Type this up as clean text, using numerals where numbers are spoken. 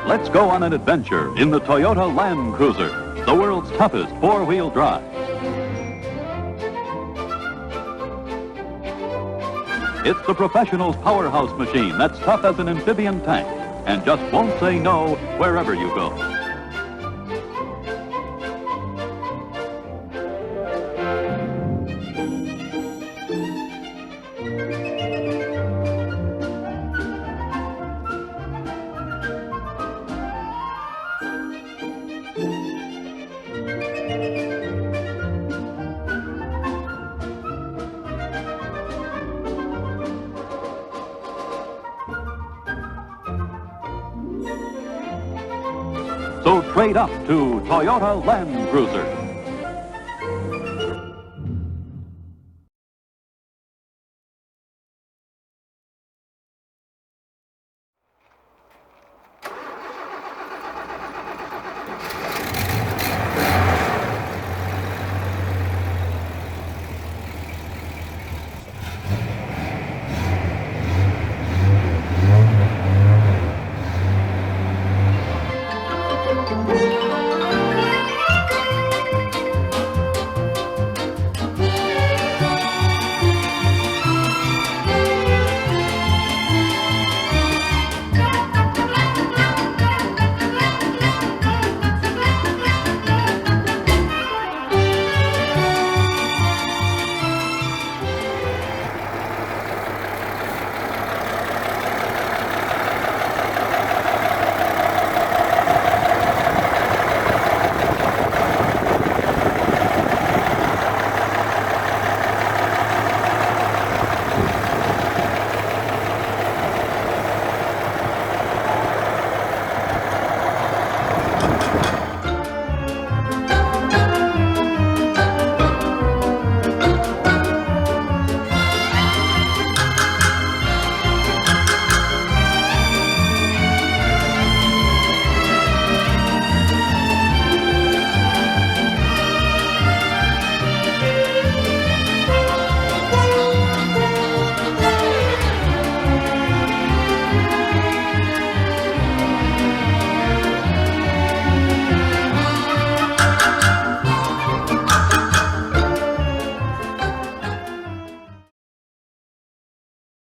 Let's go on an adventure in the Toyota Land Cruiser, the world's toughest four-wheel drive. It's the professional's powerhouse machine that's tough as an amphibian tank and just won't say no wherever you go. So trade up to Toyota Land Cruiser.